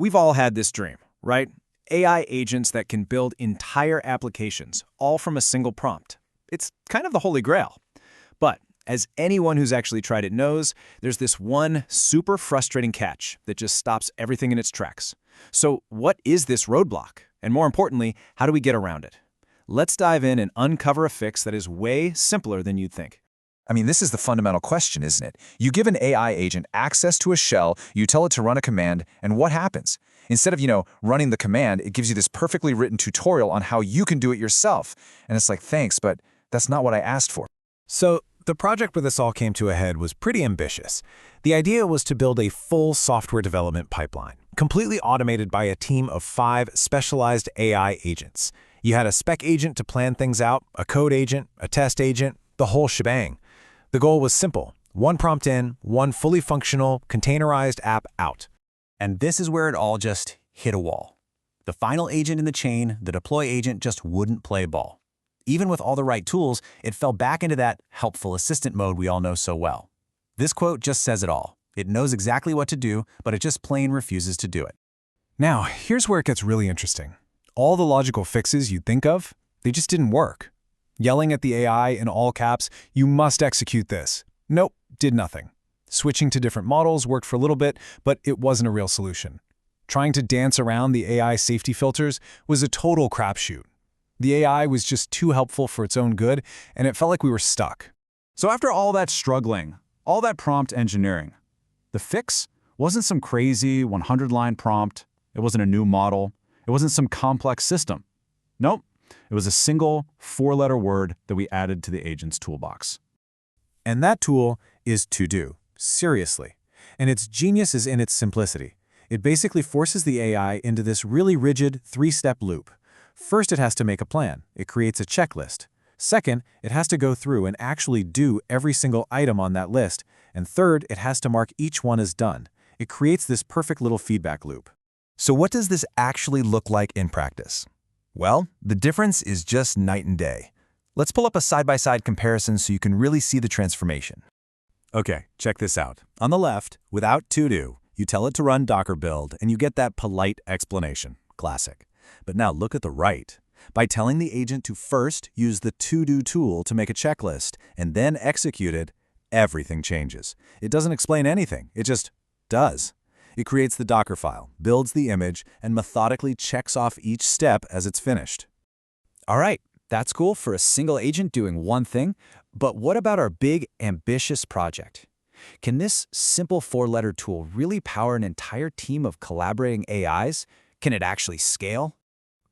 We've all had this dream, right? AI agents that can build entire applications, all from a single prompt. It's kind of the holy grail. But as anyone who's actually tried it knows, there's this one super frustrating catch that just stops everything in its tracks. So what is this roadblock? And more importantly, how do we get around it? Let's dive in and uncover a fix that is way simpler than you'd think. I mean, this is the fundamental question, isn't it? You give an AI agent access to a shell, you tell it to run a command, and what happens? Instead of, running the command, it gives you this perfectly written tutorial on how you can do it yourself. And it's like, thanks, but that's not what I asked for. So the project where this all came to a head was pretty ambitious. The idea was to build a full software development pipeline, completely automated by a team of 5 specialized AI agents. You had a spec agent to plan things out, a code agent, a test agent, the whole shebang. The goal was simple: one prompt in, one fully functional, containerized app out. And this is where it all just hit a wall. The final agent in the chain, the deploy agent, just wouldn't play ball. Even with all the right tools, it fell back into that helpful assistant mode we all know so well. This quote just says it all. It knows exactly what to do, but it just plain refuses to do it. Now, here's where it gets really interesting. All the logical fixes you'd think of, they just didn't work. Yelling at the AI in all caps, "You must execute this." Nope, did nothing. Switching to different models worked for a little bit, but it wasn't a real solution. Trying to dance around the AI safety filters was a total crapshoot. The AI was just too helpful for its own good, and it felt like we were stuck. So after all that struggling, all that prompt engineering, the fix wasn't some crazy 100-line prompt. It wasn't a new model. It wasn't some complex system. Nope. It was a single 4-letter word that we added to the agent's toolbox. And that tool is to-do. Seriously. And its genius is in its simplicity. It basically forces the AI into this really rigid 3-step loop. First, it has to make a plan. It creates a checklist. Second, it has to go through and actually do every single item on that list. And third, it has to mark each one as done. It creates this perfect little feedback loop. So what does this actually look like in practice? Well, the difference is just night and day. Let's pull up a side-by-side comparison so you can really see the transformation. Okay, check this out. On the left, without to-do, you tell it to run Docker build, and you get that polite explanation. Classic. But now look at the right. By telling the agent to first use the to-do tool to make a checklist and then execute it, everything changes. It doesn't explain anything. It just does. It creates the Docker file, builds the image, and methodically checks off each step as it's finished. All right, that's cool for a single agent doing one thing, but what about our big, ambitious project? Can this simple 4-letter tool really power an entire team of collaborating AIs? Can it actually scale?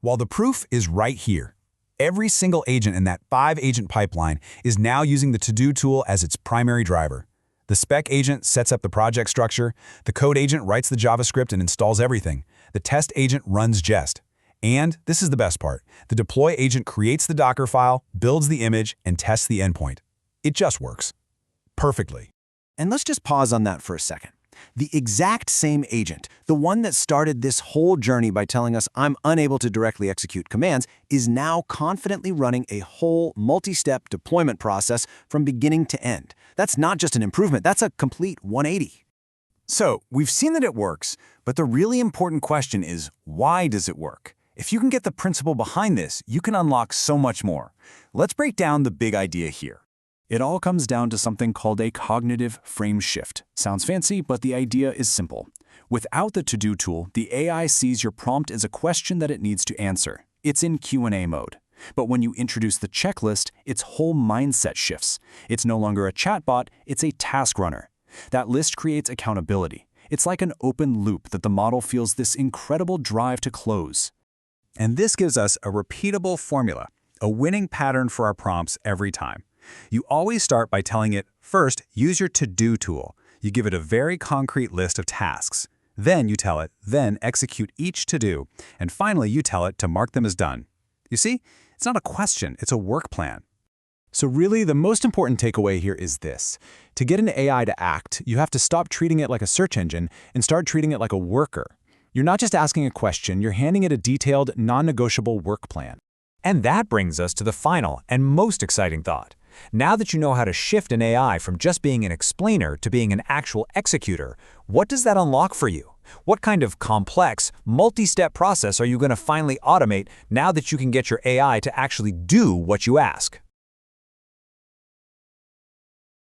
Well, the proof is right here. Every single agent in that 5-agent pipeline is now using the to-do tool as its primary driver. The spec agent sets up the project structure, the code agent writes the JavaScript and installs everything, the test agent runs Jest. And, this is the best part, the deploy agent creates the Docker file, builds the image, and tests the endpoint. It just works. Perfectly. And let's just pause on that for a second. The exact same agent, the one that started this whole journey by telling us I'm unable to directly execute commands, is now confidently running a whole multi-step deployment process from beginning to end. That's not just an improvement, that's a complete 180. So, we've seen that it works, but the really important question is, why does it work? If you can get the principle behind this, you can unlock so much more. Let's break down the big idea here. It all comes down to something called a cognitive frame shift. Sounds fancy, but the idea is simple. Without the to-do tool, the AI sees your prompt as a question that it needs to answer. It's in Q&A mode. But when you introduce the checklist, its whole mindset shifts. It's no longer a chatbot, it's a task runner. That list creates accountability. It's like an open loop that the model feels this incredible drive to close. And this gives us a repeatable formula, a winning pattern for our prompts every time. You always start by telling it, first, use your to-do tool. You give it a very concrete list of tasks. Then you tell it, then execute each to-do. And finally, you tell it to mark them as done. You see, it's not a question, it's a work plan. So really, the most important takeaway here is this. To get an AI to act, you have to stop treating it like a search engine and start treating it like a worker. You're not just asking a question, you're handing it a detailed, non-negotiable work plan. And that brings us to the final and most exciting thought. Now that you know how to shift an AI from just being an explainer to being an actual executor, what does that unlock for you? What kind of complex, multi-step process are you going to finally automate now that you can get your AI to actually do what you ask?